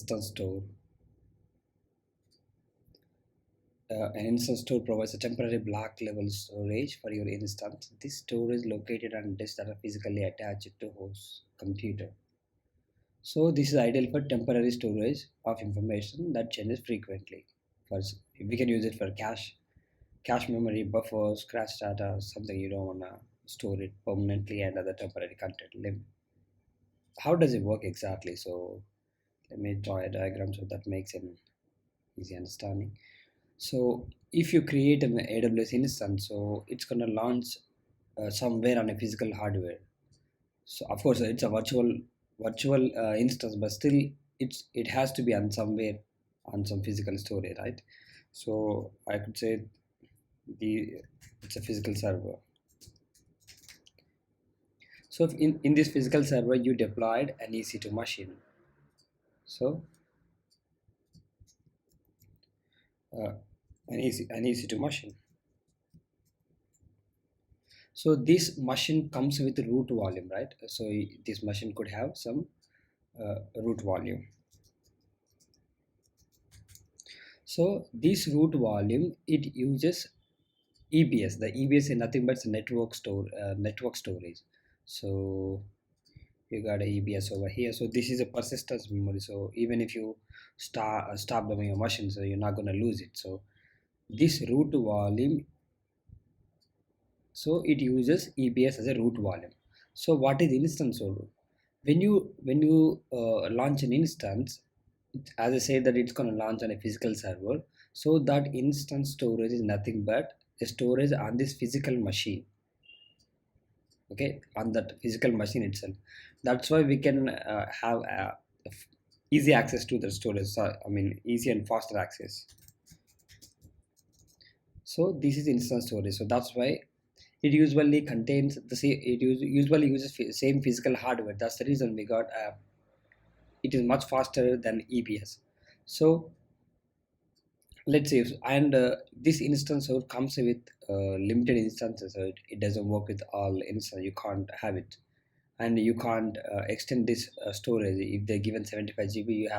instance store. An instance store provides a temporary block level storage for your instance. This storage is located on disks that are physically attached to host computer. So this is ideal for temporary storage of information that changes frequently. We can use it for cache memory, buffers, crash data, something you don't wanna store it permanently, and other temporary content. How does it work exactly? So let me draw a diagram so that makes an easy understanding. So if you create an AWS instance, so it's gonna launch somewhere on a physical hardware. So of course it's a virtual instance, but still it has to be on somewhere on some physical storage, right? So I could say the it's a physical server. So if in this physical server you deployed an EC2 machine. So uh, an EC2 machine. So this machine comes with root volume, right? So this machine could have some root volume. So this root volume, it uses EBS. The EBS is nothing but network storage. So you got a EBS over here. So this is a persistence memory. So even if you stop doing your machine, so you're not gonna lose it. So this root volume, so it uses EBS as a root volume. So what is instance store? When you launch an instance, as I said that it's going to launch on a physical server, so that instance storage is nothing but a storage on this physical machine. Okay, on that physical machine itself. That's why we can have easy access to the storage. I mean, easy and faster access. So this is instance storage. So that's why it usually contains the same. Usually uses same physical hardware. That's the reason we got. It is much faster than EBS. So let's say and this instance so comes with limited instances, so it doesn't work with all instances. You can't have it, and you can't extend this storage. If they're given 75 GB,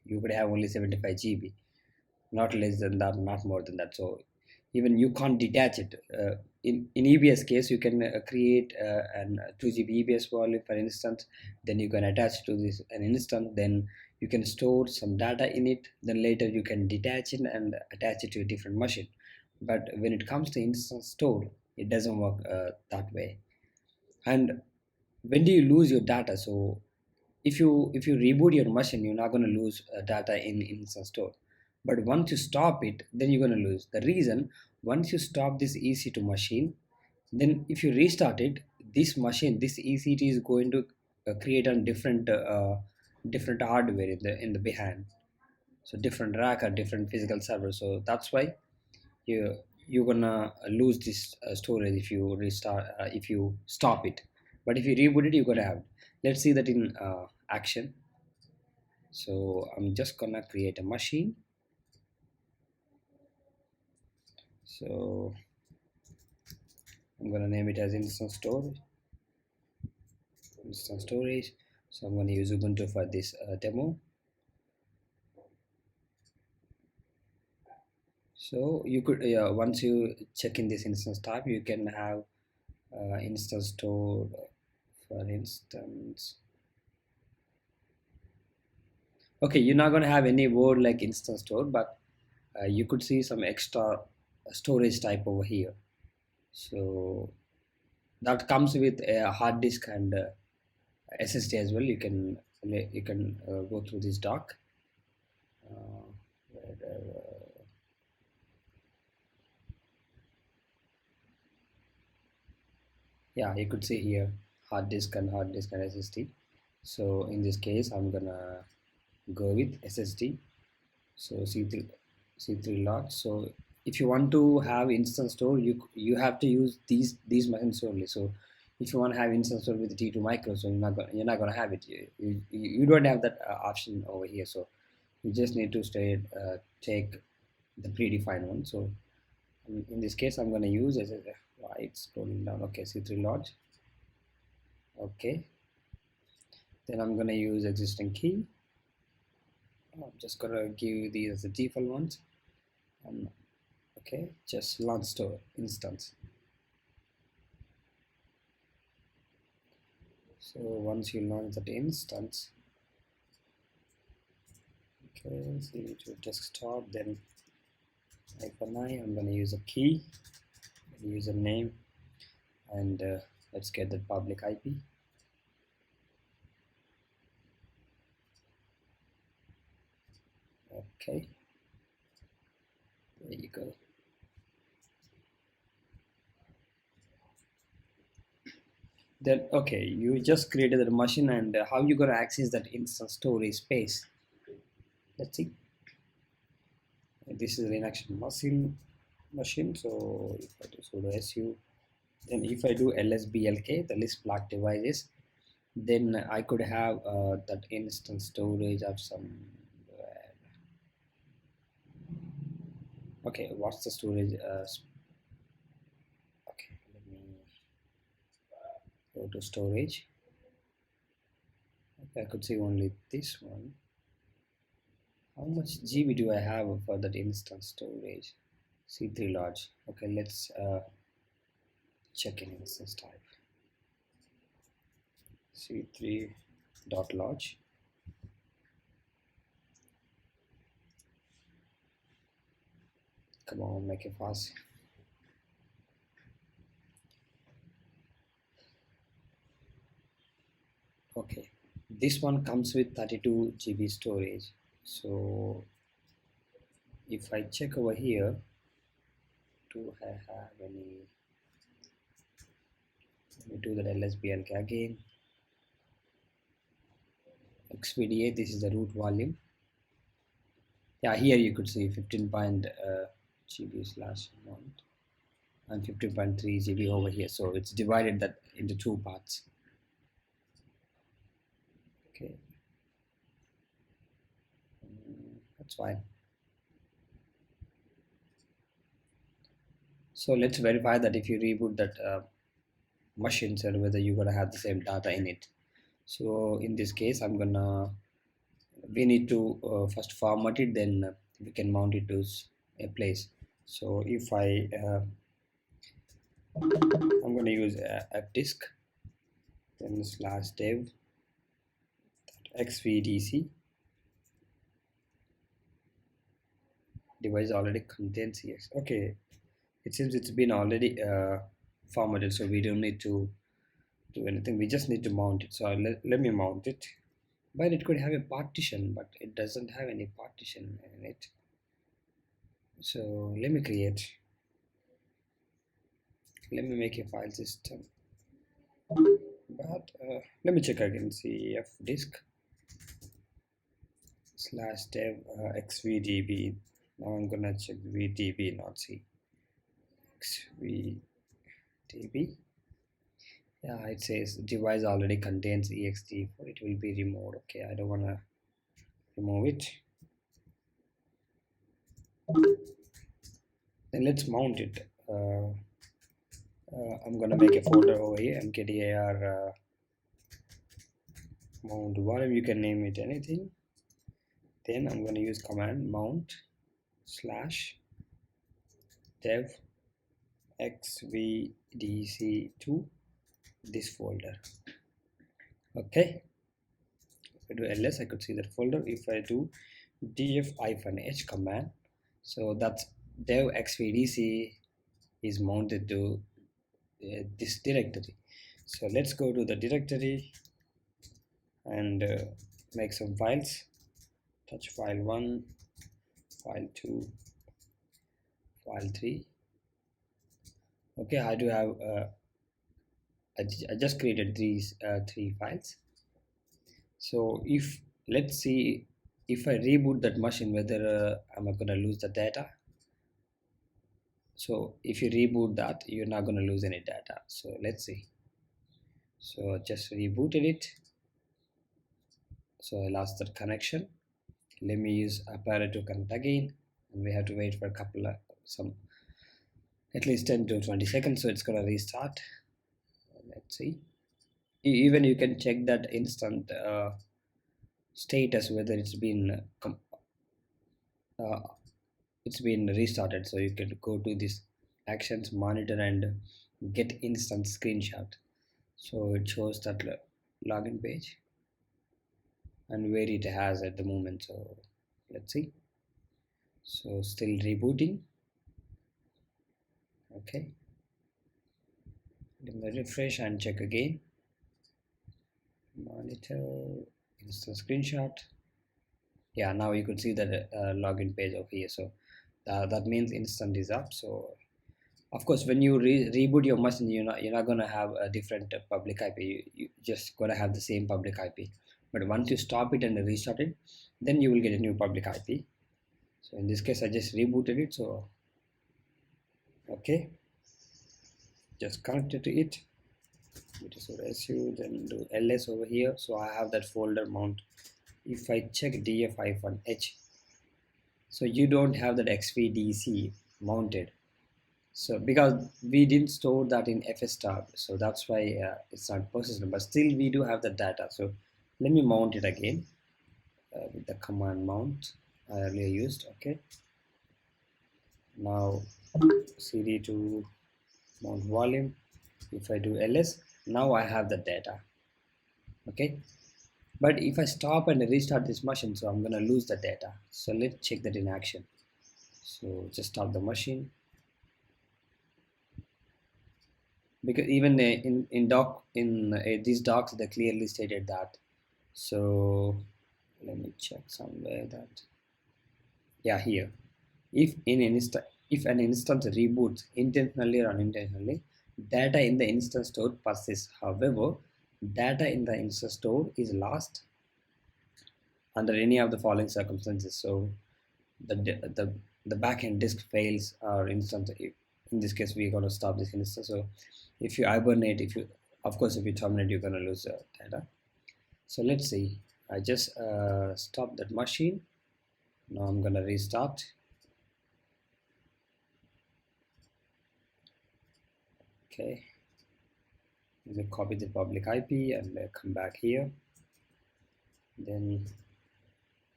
you could have only 75 GB, not less than that, not more than that. So even you can't detach it. In EBS case, you can create an 2 GB EBS volume, for instance. Then you can attach to this an instance. Then you can store some data in it. Then later you can detach it and attach it to a different machine. But when it comes to instance store, it doesn't work that way. And when do you lose your data? So if you reboot your machine, you're not going to lose data in instance store. But once you stop it, then you're going to lose. The reason, once you stop this EC2 machine, then if you restart it, this machine, this EC2 is going to create a different hardware in the behind. So different rack or different physical server. So that's why you're gonna lose this storage if you restart, if you stop it. But if you reboot it, you're gonna have it. Let's see that in action. So I'm just gonna create a machine. So I'm gonna name it as instance storage. So I'm gonna use Ubuntu for this demo. So you could once you check in this instance tab, you can have instance store, for instance. Okay, you're not gonna have any word like instance store, but you could see some extra storage type over here. So that comes with a hard disk and SSD as well. You can go through this doc. Uh, yeah, you could see here hard disk and SSD. So in this case, I'm gonna go with SSD. So C3 lot. So if you want to have instance store, you have to use these machines only. So if you want to have instance store with T2 micro, so you're not gonna have it. You don't have that option over here. So you just need to take the predefined one. So in this case, I'm gonna use as a right, scrolling down. Okay, C3 lot. Okay, then I'm gonna use existing key. I'm just gonna give these as the default ones. Um, okay, just launch store instance. So once you launch that instance, okay, see to desktop, then hyphen I, I'm gonna use a key, username, and let's get the public IP. Okay, there you go. Then okay, you just created a machine, and how you gonna access that instance storage space? Let's see. This is an action machine. So if I do sudo su, then if I do lsblk, the list block devices, then I could have that instance storage of some. Okay, what's the storage? Okay, let me go to storage. Okay, I could see only this one. How much GB do I have for that instance storage? C3 large. Okay, let's check in instance type. C3 dot large. Come on, make it fast. Okay, this one comes with 32 GB storage. So if I check over here, do I have any? Let me do that lsblk again. XVDA, this is the root volume. Yeah, here you could see 15 point GB slash amount and 15.3 GB over here. So it's divided that into two parts. Okay, that's fine. So let's verify that if you reboot that machine, sir, whether you're gonna have the same data in it. So in this case, we need to first format it, then we can mount it to a place. So if I'm going to use a disk, then slash dev xvdc device already contains ex. Okay, it seems it's been already formatted, so we don't need to do anything. We just need to mount it. So let me mount it. But it could have a partition, but it doesn't have any partition in it. So let me make a file system. But let me check again. Cf disk slash dev xvdb. Now I'm gonna check vdb, not c. xvdb. Yeah, it says device already contains ext4. It will be removed. Okay, I don't wanna remove it. Then let's mount it. I'm gonna make a folder over here, mkdir mount volume. You can name it anything. Then I'm gonna use command mount slash dev xvdc2 this folder. Okay, if I do ls, I could see that folder. If I do df-h command, so that's dev xvdc is mounted to this directory. So let's go to the directory and make some files. Touch file 1, file 2, file 3. Okay, I do have I just created these three files. So if let's see if I reboot that machine, whether I'm not gonna lose the data. So if you reboot that, you're not gonna lose any data. So let's see. So just rebooted it. So I lost that connection. Let me use Appara to connect again, and we have to wait for a couple of some at least 10 to 20 seconds. So it's gonna restart. Let's see. Even you can check that instant status whether it's been uh, it's been restarted, so you can go to this actions monitor and get instant screenshot. So it shows that login page and where it has at the moment. So let's see. So still rebooting. Okay, let me refresh and check again. Monitor, instant screenshot. Yeah, now you could see the login page over here. So that means instant is up. So of course, when you reboot your machine, you're not gonna have a different public IP. You just gonna have the same public IP. But once you stop it and restart it, then you will get a new public IP. So in this case, I just rebooted it. So okay, just connected to it. It is SU, then do ls over here. So I have that folder mount. If I check df-h, so you don't have that xvdc mounted. So because we didn't store that in fstab, so that's why it's not persistent, but still we do have the data. So let me mount it again with the command mount I earlier used. Okay, now cd to mount volume. If I do ls, now I have the data. Okay, but if I stop and restart this machine, so I'm gonna lose the data. So let's check that in action. So just start the machine, because even in these docs they clearly stated that. So let me check somewhere that, yeah, here, if if an instance reboots intentionally or unintentionally, data in the instance stored persists. However, data in the instance stored is lost under any of the following circumstances. So the backend disk fails or instance, in this case we're going to stop this instance. So if you hibernate, if you, of course, if you terminate, you're going to lose data. So let's see, I just stopped that machine. Now I'm going to restart. Okay, let me copy the public IP and come back here, then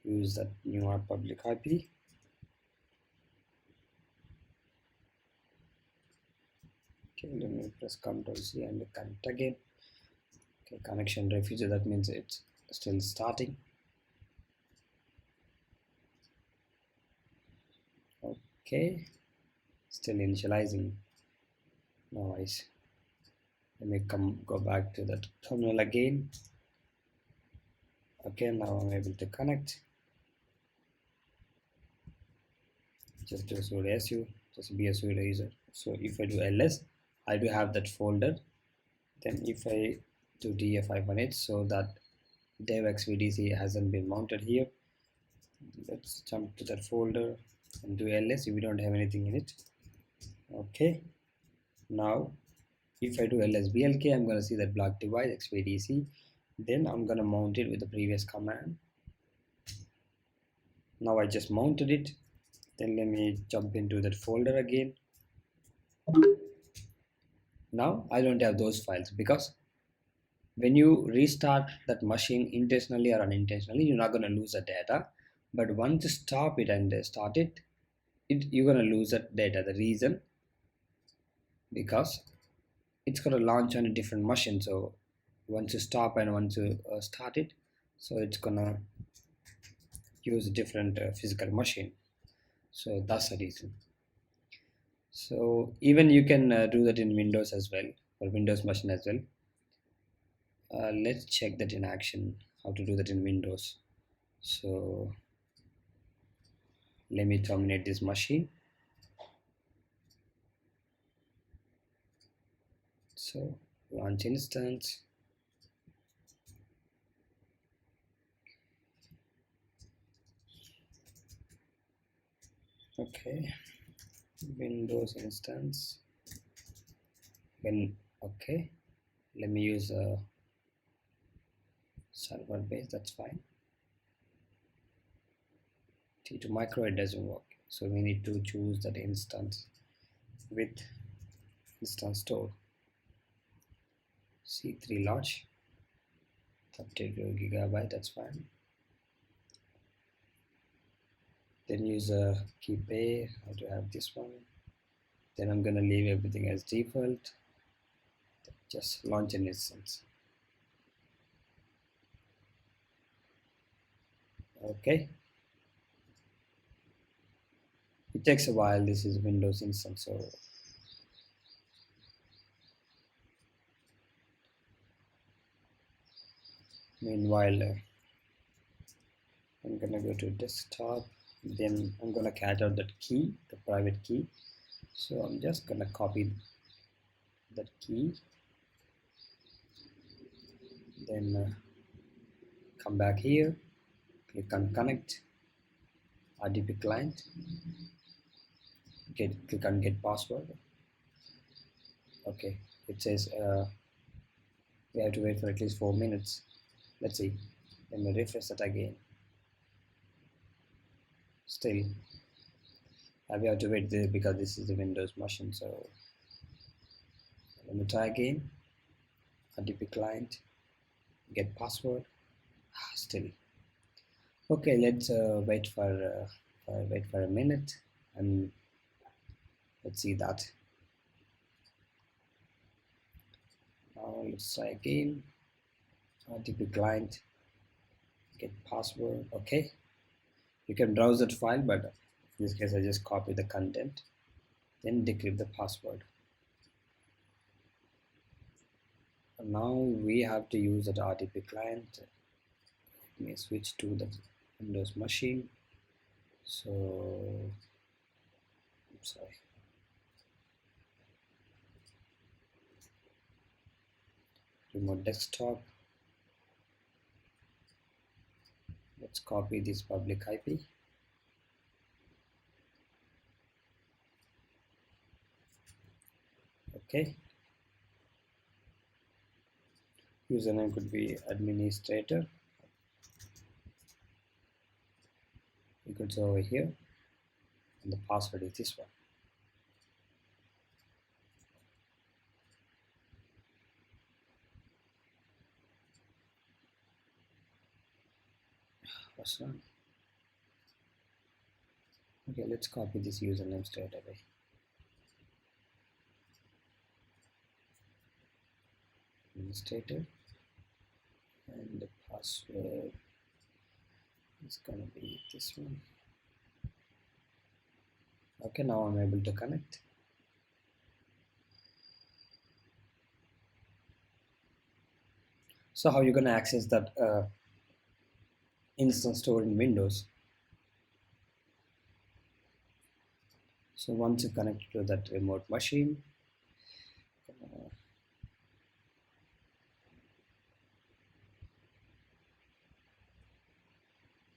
use that new public IP. Okay, let me press Ctrl C and connect again. Okay, connection refugee, that means it's still starting. Okay, still initializing. Nice. Let me go back to that terminal again. Okay, now I'm able to connect. Just do sudo su, just be a sudo user. So if I do ls, I do have that folder. Then if I do df-h, so that dev-xvdc hasn't been mounted here. Let's jump to that folder and do ls if we don't have anything in it. Okay, now if I do lsblk, I'm going to see that block device xvdc. Then I'm going to mount it with the previous command. Now I just mounted it. Then let me jump into that folder again. Now I don't have those files, because when you restart that machine intentionally or unintentionally, you're not going to lose the data. But once you stop it and start it, you're going to lose that data. The reason, because it's going to launch on a different machine. So once you stop and once you start it, so it's going to use a different physical machine. So that's the reason. So even you can do that in Windows as well, or Windows machine as well. Let's check that in action, how to do that in Windows. So let me terminate this machine. So launch instance. Okay, Windows instance. Okay, let me use a server base, that's fine. T2 micro, it doesn't work, so we need to choose that instance with instance store. C3 large, 32 gigabyte, that's fine. then use a key pay. How to have this one? Then I'm gonna leave everything as default. Just launch an instance. Okay. It takes a while. This is Windows instance, so meanwhile, I'm gonna go to desktop. Then I'm gonna catch out that key, the private key. So I'm just gonna copy that key. Then come back here, click on connect, RDP client, click on get password. Okay, it says we have to wait for at least 4 minutes. Let's see. Let me refresh it again. Still, we have to wait there because this is the Windows machine. So let me try again. RDP client, get password. Still. Okay, let's wait for a minute and let's see that. Now let's try again. RDP client, get password. Okay, you can browse that file, but in this case I just copy the content, then decrypt the password. And now we have to use that RDP client. Let me switch to the Windows machine. So sorry, remote desktop. Let's copy this public IP. Okay, username could be administrator. You could go over here, and the password is this one. What's wrong? Okay, let's copy this username straight away. Administrator, and the password is gonna be this one. Okay, now I'm able to connect. So how you gonna access that instance stored in Windows? So once you connect to that remote machine,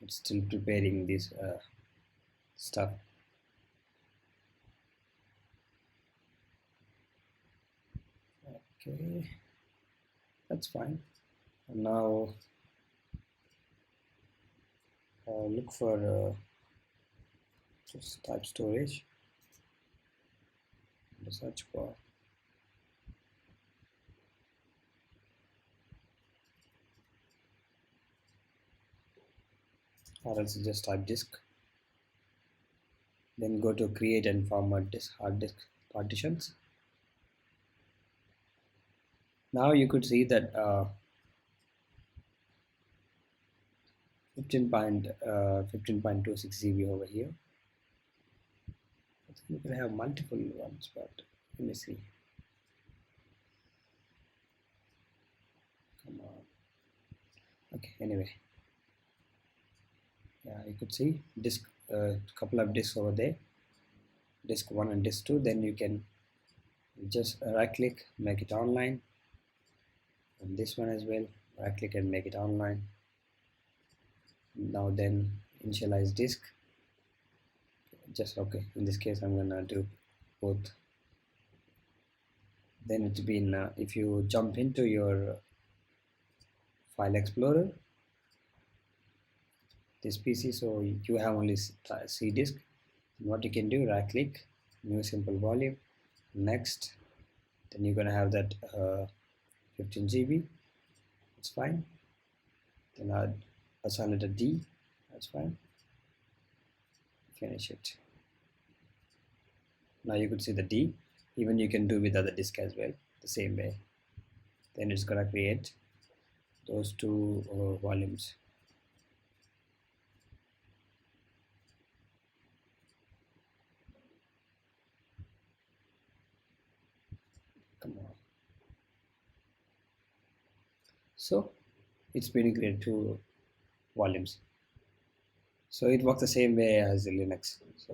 it's still preparing this stuff. Okay, that's fine. And now look for just type storage in the search bar. Or else just type disk. Then go to create and format hard disk partitions. Now you could see that 15.26 GB over here. I think you can have multiple ones, but let me see. Come on. Okay, anyway. Yeah, you could see disk, couple of disks over there, disk 1 and disk 2. Then you can just right click, make it online, and this one as well, right click and make it online. Now then initialize disk. Just okay, in this case I'm gonna do both. Then it's been if you jump into your file explorer, this PC, so you have only C disk. What you can do, right click, new simple volume, next, then you're gonna have that 15 GB. It's fine. Then I'd assign it a D. That's fine. finish it. Now you could see the D. Even you can do with other disk as well, the same way. Then it's gonna create those two volumes. Come on. So it's been created two volumes. So it works the same way as the Linux. So